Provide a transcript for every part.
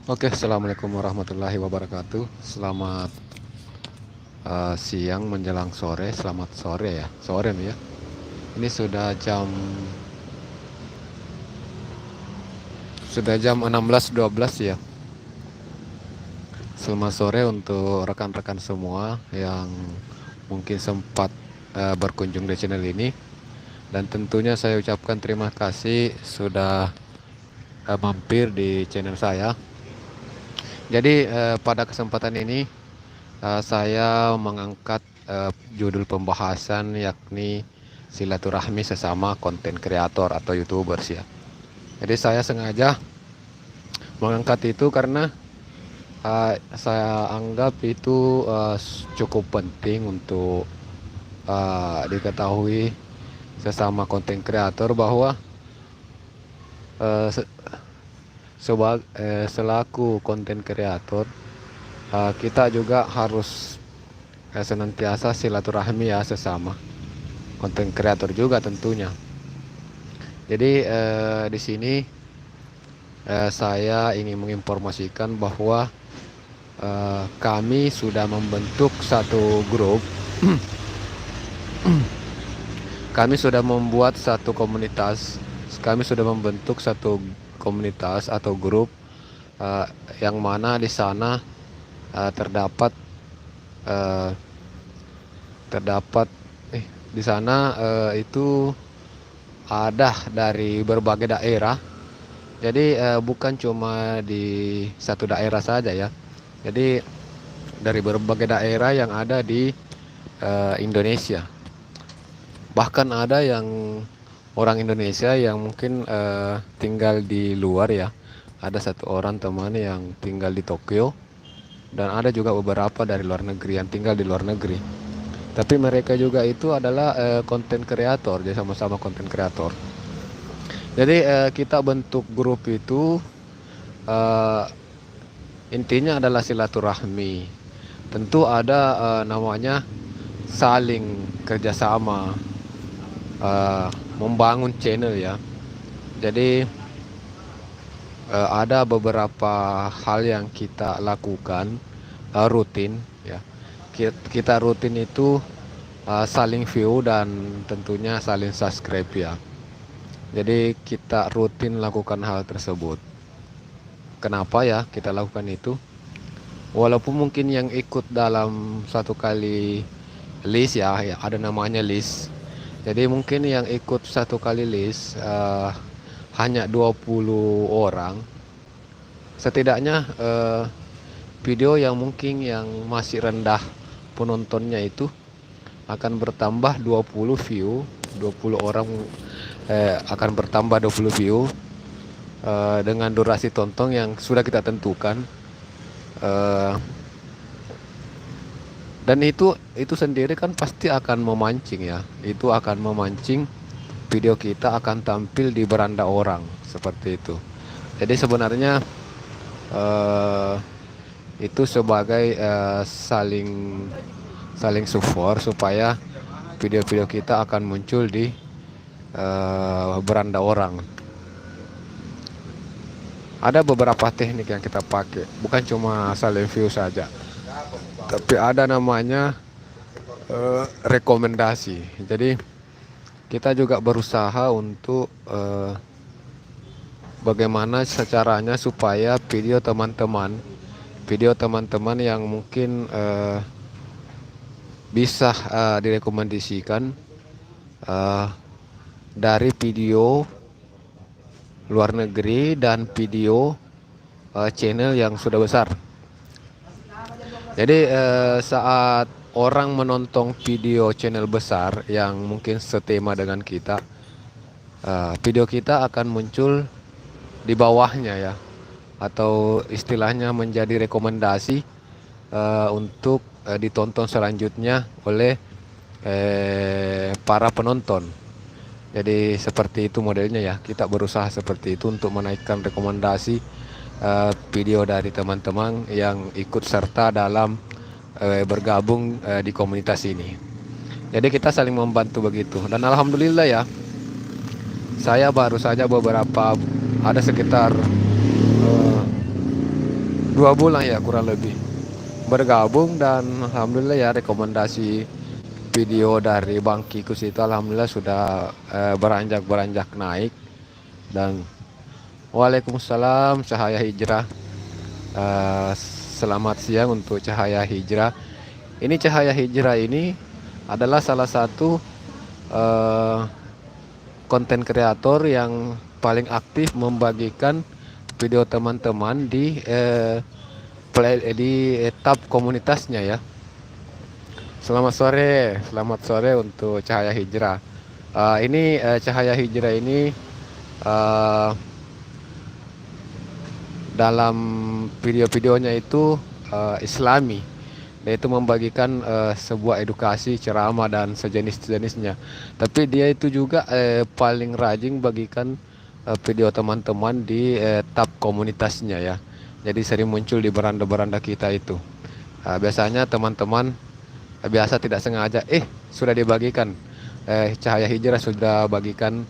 Oke, assalamualaikum warahmatullahi wabarakatuh. Selamat siang menjelang sore. Selamat sore ya, sore nih ya. Ini sudah jam 16.12 ya. Selamat sore untuk rekan-rekan semua yang mungkin sempat berkunjung di channel ini. Dan tentunya saya ucapkan terima kasih sudah mampir di channel saya. Jadi pada kesempatan ini saya mengangkat judul pembahasan yakni silaturahmi sesama konten kreator atau YouTubers ya. Jadi saya sengaja mengangkat itu karena saya anggap itu cukup penting untuk diketahui sesama konten kreator bahwa uh, selaku konten kreator kita juga harus senantiasa silaturahmi ya sesama konten kreator juga tentunya. Jadi di sini saya ingin menginformasikan bahwa kami sudah membentuk satu grup. Kami sudah membuat satu komunitas. Kami sudah membentuk satu komunitas atau grup yang mana di sana terdapat di sana itu ada dari berbagai daerah. Jadi bukan cuma di satu daerah saja ya. Jadi dari berbagai daerah yang ada di Indonesia. Bahkan ada yang orang Indonesia yang mungkin tinggal di luar ya. Ada satu orang teman yang tinggal di Tokyo dan ada juga beberapa dari luar negeri yang tinggal di luar negeri. Tapi mereka juga itu adalah konten kreator, jadi sama-sama konten kreator. Jadi kita bentuk grup itu intinya adalah silaturahmi. Tentu ada namanya saling kerjasama, membangun channel ya. Jadi ada beberapa hal yang kita lakukan rutin ya. Kita rutin itu saling view dan tentunya saling subscribe ya. Jadi kita rutin lakukan hal tersebut. Kenapa ya kita lakukan itu? Walaupun mungkin yang ikut dalam satu kali list ya ada namanya list. Jadi mungkin yang ikut satu kali list hanya 20 orang. Setidaknya video yang mungkin yang masih rendah penontonnya itu akan bertambah 20 view, 20 orang akan bertambah 20 view dengan durasi tonton yang sudah kita tentukan. Dan itu sendiri kan pasti akan memancing ya. Itu akan memancing video kita akan tampil di beranda orang seperti itu. Jadi sebenarnya itu sebagai saling support supaya video-video kita akan muncul di beranda orang. Ada beberapa teknik yang kita pakai, bukan cuma saling view saja, tapi ada namanya rekomendasi. Jadi kita juga berusaha untuk bagaimana caranya supaya video teman-teman yang mungkin bisa direkomendasikan dari video luar negeri dan video channel yang sudah besar. Jadi saat orang menonton video channel besar yang mungkin setema dengan kita, video kita akan muncul di bawahnya ya, atau istilahnya menjadi rekomendasi untuk ditonton selanjutnya oleh para penonton. Jadi seperti itu modelnya ya, kita berusaha seperti itu untuk menaikkan rekomendasi video dari teman-teman yang ikut serta dalam bergabung di komunitas ini. Jadi kita saling membantu begitu. Dan alhamdulillah ya, saya baru saja ada sekitar 2 bulan ya kurang lebih bergabung, dan alhamdulillah ya rekomendasi video dari Bang Kikus itu alhamdulillah sudah beranjak naik. Dan Waalaikumsalam Cahaya Hijrah. Eh, Selamat siang untuk Cahaya Hijrah. Ini Cahaya Hijrah ini adalah salah satu eh, konten kreator yang paling aktif membagikan video teman-teman di tab komunitasnya ya. Selamat sore untuk Cahaya Hijrah. Cahaya Hijrah ini eh, dalam video-videonya itu Islami, yaitu membagikan sebuah edukasi, ceramah dan sejenis-jenisnya. Tapi dia itu juga paling rajin bagikan video teman-teman di tab komunitasnya ya. Jadi sering muncul di beranda-beranda kita itu. Biasanya teman-teman biasa tidak sengaja sudah dibagikan, Cahaya Hijrah sudah bagikan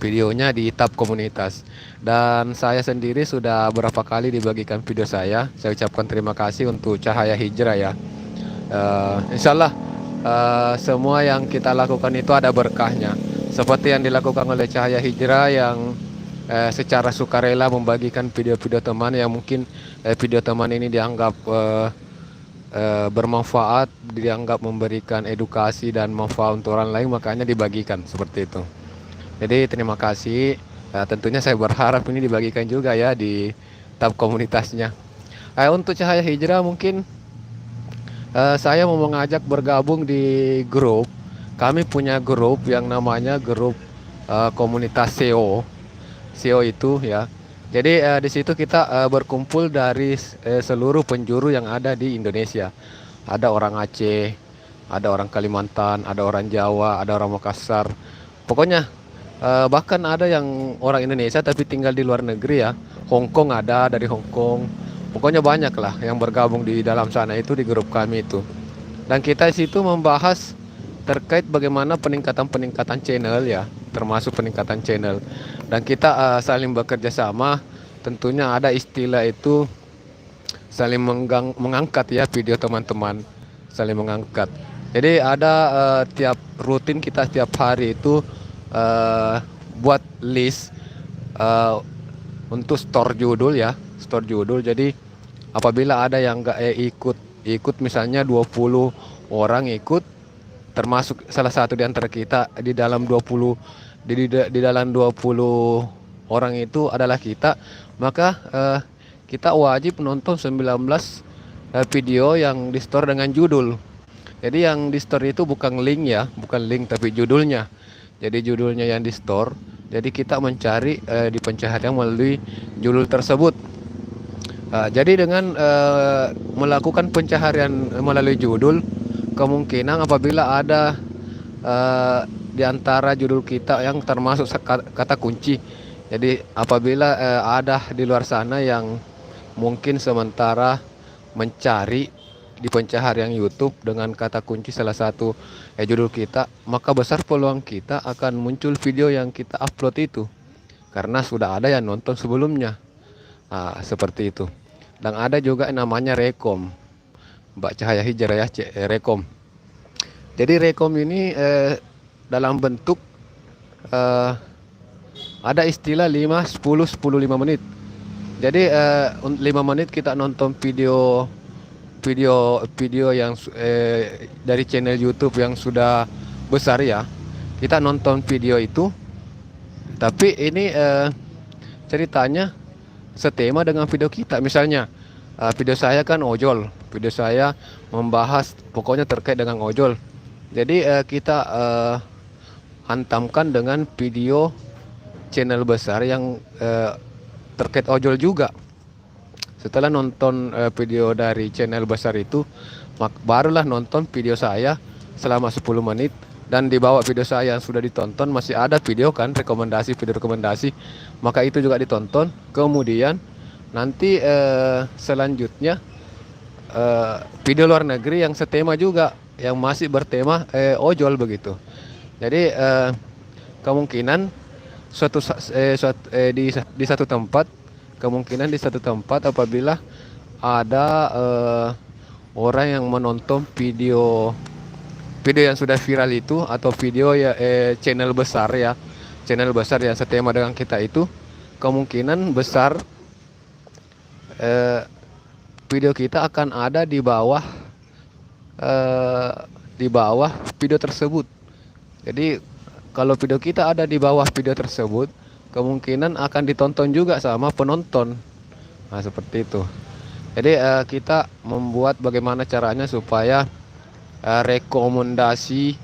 videonya di tab komunitas, dan saya sendiri sudah berapa kali dibagikan video saya. Saya ucapkan terima kasih untuk Cahaya Hijrah ya. Insya Allah semua yang kita lakukan itu ada berkahnya, seperti yang dilakukan oleh Cahaya Hijrah yang secara sukarela membagikan video-video teman yang mungkin video teman ini dianggap bermanfaat, dianggap memberikan edukasi dan manfaat untuk orang lain, makanya dibagikan seperti itu. Jadi terima kasih. Tentunya saya berharap ini dibagikan juga ya di tab komunitasnya. Untuk Cahaya Hijrah mungkin saya mau mengajak bergabung di grup. Kami punya grup yang namanya grup komunitas SEO. SEO itu ya. Jadi di situ kita berkumpul dari seluruh penjuru yang ada di Indonesia. Ada orang Aceh, ada orang Kalimantan, ada orang Jawa, ada orang Makassar. Pokoknya bahkan ada yang orang Indonesia tapi tinggal di luar negeri ya. Hong Kong ada, dari Hong Kong. Pokoknya banyak lah yang bergabung di dalam sana itu, di grup kami itu. Dan kita di situ membahas terkait bagaimana peningkatan channel ya, termasuk peningkatan channel. Dan kita saling bekerja sama. Tentunya ada istilah itu saling mengangkat ya, video teman-teman saling mengangkat. Jadi ada tiap rutin kita setiap hari itu buat list untuk store judul ya, store judul. Jadi apabila ada yang nggak ikut misalnya 20 orang ikut, termasuk salah satu di antara kita di dalam 20 di dalam 20 orang itu adalah kita, maka kita wajib nonton 19 video yang di store dengan judul. Jadi yang di store itu bukan link ya, bukan link tapi judulnya. Jadi judulnya yang di store. Jadi kita mencari di pencaharian melalui judul tersebut. Jadi dengan melakukan pencaharian melalui judul, kemungkinan apabila ada di antara judul kita yang termasuk kata kunci. Jadi apabila ada di luar sana yang mungkin sementara mencari di pencaharian YouTube dengan kata kunci salah satu judul kita, maka besar peluang kita akan muncul video yang kita upload itu karena sudah ada yang nonton sebelumnya. Seperti itu. Dan ada juga yang namanya rekom, Mbak Cahaya Hijrah ya, rekom. Jadi rekom ini dalam bentuk ada istilah 5, 10, 15 menit. Jadi 5 menit kita nonton video yang dari channel YouTube yang sudah besar ya. Kita nonton video itu, tapi ini ceritanya setema dengan video kita. Misalnya video saya kan ojol, video saya membahas pokoknya terkait dengan ojol. Jadi kita hantamkan dengan video channel besar yang terkait ojol juga. Setelah nonton video dari channel besar itu, barulah nonton video saya selama 10 menit. Dan di bawah video saya yang sudah ditonton masih ada video kan, video rekomendasi. Maka itu juga ditonton. Kemudian nanti selanjutnya video luar negeri yang setema juga, yang masih bertema ojol begitu. Jadi kemungkinan di satu tempat kemungkinan di satu tempat apabila ada orang yang menonton video yang sudah viral itu, atau video ya channel besar ya, channel besar yang setema dengan kita itu, kemungkinan besar video kita akan ada eh, di bawah video tersebut. Jadi kalau video kita ada di bawah video tersebut, kemungkinan akan ditonton juga sama penonton. Nah, seperti itu. Jadi kita membuat bagaimana caranya supaya rekomendasi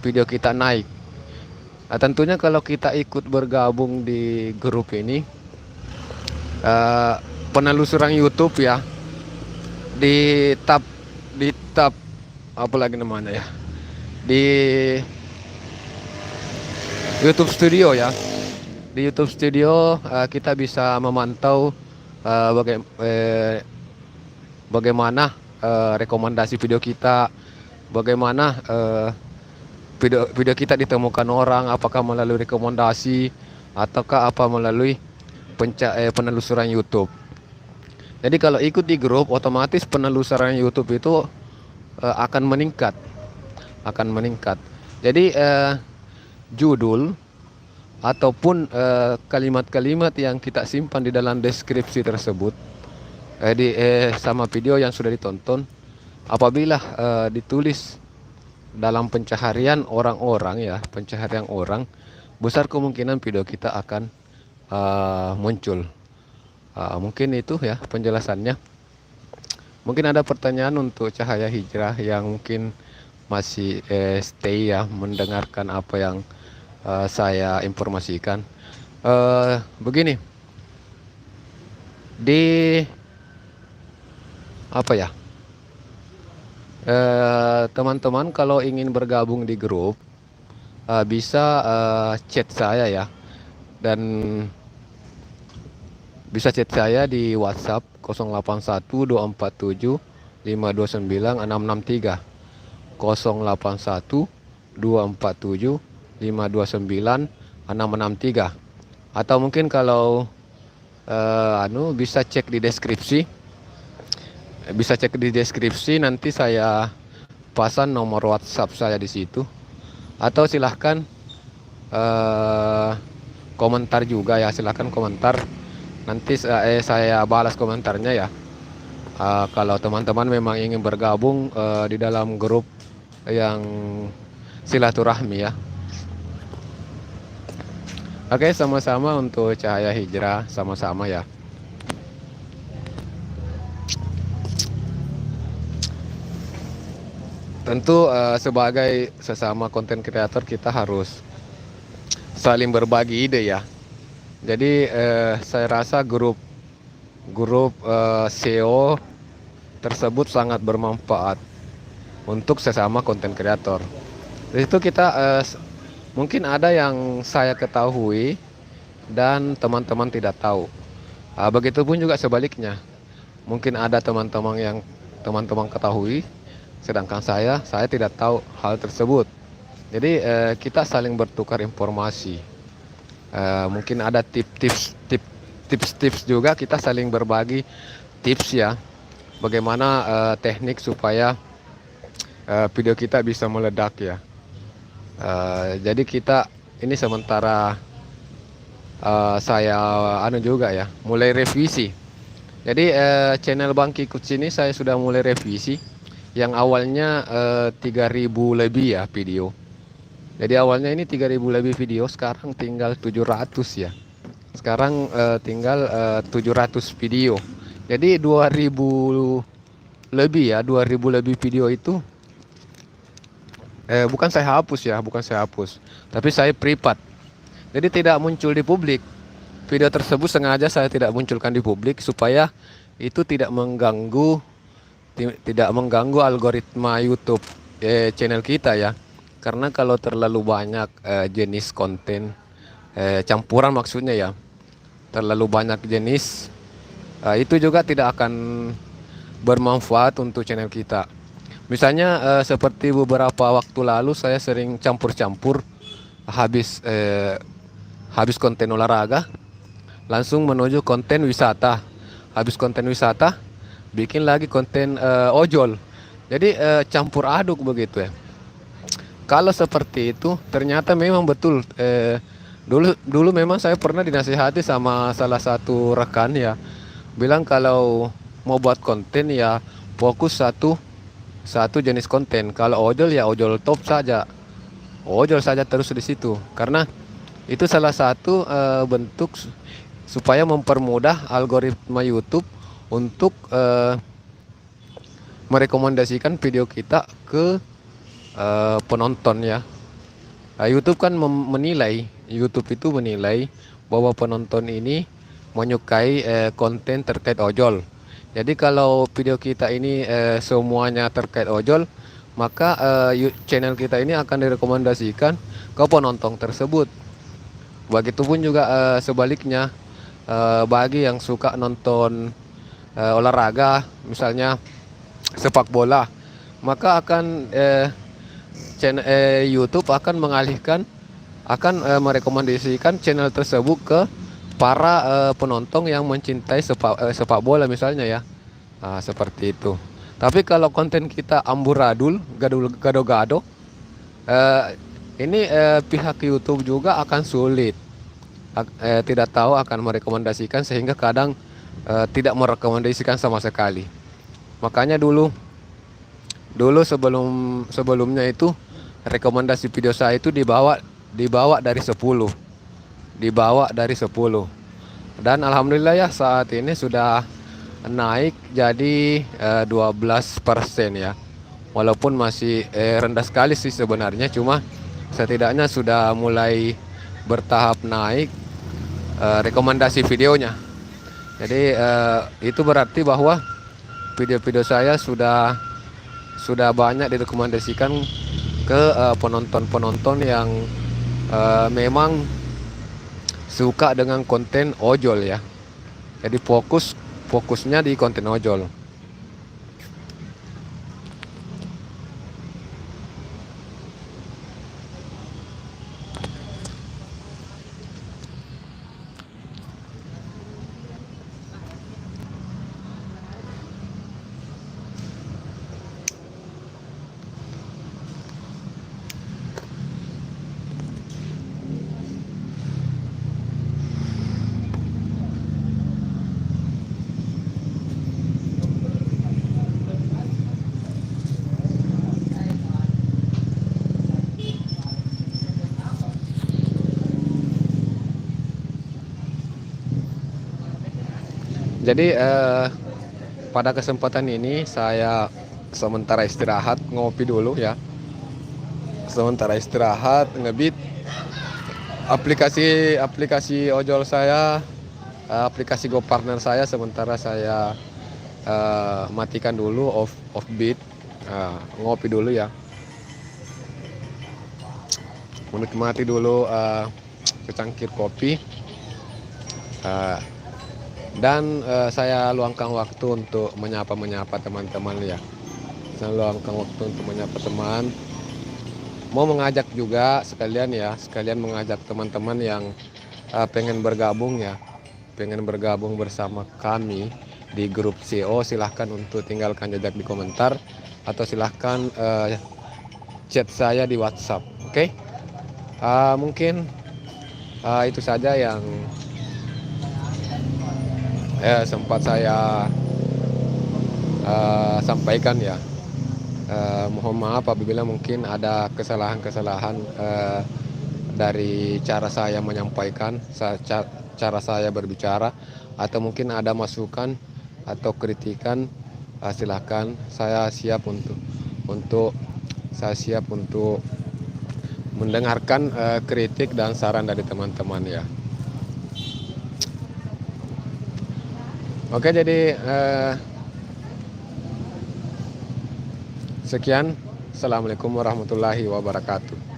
video kita naik. Nah, tentunya kalau kita ikut bergabung di grup ini, penelusuran YouTube ya, di tab apa lagi namanya ya, di YouTube Studio ya. Di YouTube Studio kita bisa memantau bagaimana rekomendasi video kita, bagaimana video kita ditemukan orang, apakah melalui rekomendasi ataukah apa melalui penelusuran YouTube. Jadi kalau ikut di grup, otomatis penelusuran YouTube itu akan meningkat. Jadi judul ataupun kalimat-kalimat yang kita simpan di dalam deskripsi tersebut sama video yang sudah ditonton, apabila ditulis dalam pencaharian orang, besar kemungkinan video kita akan muncul. Mungkin itu ya penjelasannya. Mungkin ada pertanyaan untuk Cahaya Hijrah yang mungkin masih stay ya mendengarkan apa yang saya informasikan. Begini, di apa ya, teman-teman kalau ingin bergabung di grup bisa chat saya ya, dan bisa chat saya di WhatsApp 081247529663, 081247529663, atau mungkin kalau bisa cek di deskripsi, nanti saya pasang nomor WhatsApp saya di situ, atau silahkan komentar juga ya, silahkan komentar, nanti saya balas komentarnya ya. Kalau teman-teman memang ingin bergabung di dalam grup yang silaturahmi ya. Oke, sama-sama untuk Cahaya Hijrah, sama-sama ya. Tentu sebagai sesama konten kreator kita harus saling berbagi ide ya. Jadi saya rasa grup SEO tersebut sangat bermanfaat untuk sesama konten kreator. Di situ kita mungkin ada yang saya ketahui dan teman-teman tidak tahu. Begitupun juga sebaliknya. Mungkin ada teman-teman yang teman-teman ketahui, sedangkan saya tidak tahu hal tersebut. Jadi kita saling bertukar informasi. Mungkin ada tips juga, kita saling berbagi tips ya, bagaimana teknik supaya video kita bisa meledak ya. Jadi kita ini sementara saya juga ya, mulai revisi. Jadi channel Bang Kikuts ini saya sudah mulai revisi. Yang awalnya 3000 lebih ya video. Jadi awalnya ini 3000 lebih video, sekarang tinggal 700 ya. Sekarang tinggal 700 video. Jadi 2000 lebih ya, 2000 lebih video itu bukan saya hapus, tapi saya privat. Jadi tidak muncul di publik. Video tersebut sengaja saya tidak munculkan di publik supaya itu tidak mengganggu algoritma YouTube channel kita ya. Karena kalau terlalu banyak jenis konten campuran, maksudnya ya, terlalu banyak jenis, itu juga tidak akan bermanfaat untuk channel kita. Misalnya seperti beberapa waktu lalu saya sering campur-campur habis konten olahraga, langsung menuju konten wisata. Habis konten wisata, bikin lagi konten ojol. Jadi campur aduk begitu ya. Kalau seperti itu, ternyata memang betul. Dulu dulu memang saya pernah dinasihati sama salah satu rekan ya, bilang kalau mau buat konten ya fokus satu satu jenis konten. Kalau ojol ya ojol top saja, ojol saja terus di situ. Karena itu salah satu bentuk supaya mempermudah algoritma YouTube untuk merekomendasikan video kita ke penonton ya. YouTube kan menilai, YouTube itu menilai bahwa penonton ini menyukai konten terkait ojol. Jadi kalau video kita ini semuanya terkait ojol, maka channel kita ini akan direkomendasikan ke penonton tersebut. Begitupun juga sebaliknya, bagi yang suka nonton olahraga, misalnya sepak bola, maka akan YouTube akan mengalihkan, akan merekomendasikan channel tersebut ke para penonton yang mencintai sepak bola misalnya ya. Nah, seperti itu. Tapi kalau konten kita amburadul, gado-gado, ini pihak YouTube juga akan sulit, tidak tahu akan merekomendasikan, sehingga kadang tidak merekomendasikan sama sekali. Makanya dulu sebelumnya itu rekomendasi video saya itu dibawa dari 10. Dan alhamdulillah ya, saat ini sudah naik jadi 12% ya. Walaupun masih rendah sekali sih sebenarnya, cuma setidaknya sudah mulai bertahap naik rekomendasi videonya. Jadi itu berarti bahwa video-video saya sudah banyak direkomendasikan ke penonton-penonton yang memang suka dengan konten ojol ya. Jadi fokusnya di konten ojol. Jadi pada kesempatan ini saya sementara istirahat, ngopi dulu ya. Sementara istirahat, ngebit aplikasi ojol saya, aplikasi GoPartner saya, sementara saya matikan dulu off beat. Ngopi dulu ya, menikmati dulu secangkir kopi, dan saya luangkan waktu untuk menyapa teman-teman ya. Saya luangkan waktu untuk menyapa teman, mau mengajak juga sekalian mengajak teman-teman yang pengen bergabung ya, pengen bergabung bersama kami di grup CO. Silahkan untuk tinggalkan jejak di komentar, atau silahkan chat saya di WhatsApp. Oke? Mungkin itu saja yang sempat saya sampaikan ya. Mohon maaf apabila mungkin ada kesalahan-kesalahan dari cara saya menyampaikan, cara saya berbicara, atau mungkin ada masukan atau kritikan, silahkan. Saya siap untuk mendengarkan kritik dan saran dari teman-teman ya. Oke, jadi sekian. Assalamualaikum warahmatullahi wabarakatuh.